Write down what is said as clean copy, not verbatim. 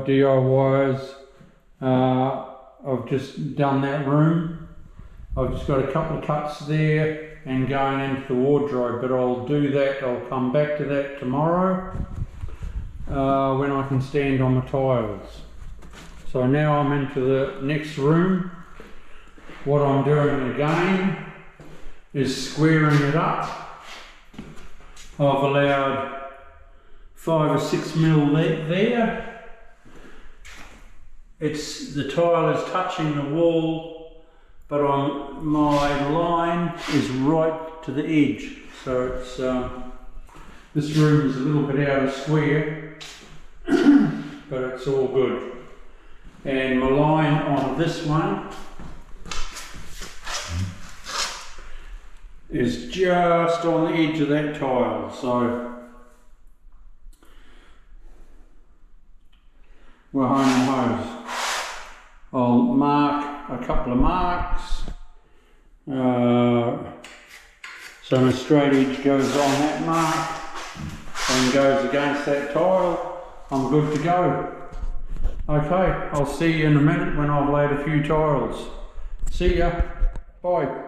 DIYers. I've just done that room. I've just got a couple of cuts there and going into the wardrobe, but I'll do that, I'll come back to that tomorrow when I can stand on the tiles. So now I'm into the next room. What I'm doing again is squaring it up. I've allowed 5 or 6 mil there. The tile is touching the wall, but my line is right to the edge. So it's this room is a little bit out of square, but it's all good. And my line on this one is just on the edge of that tile. So we're home and hose. I'll mark a couple of marks, so my straight edge goes on that mark and goes against that tile. I'm good to go. Okay, I'll see you in a minute when I've laid a few tiles. See ya. Bye.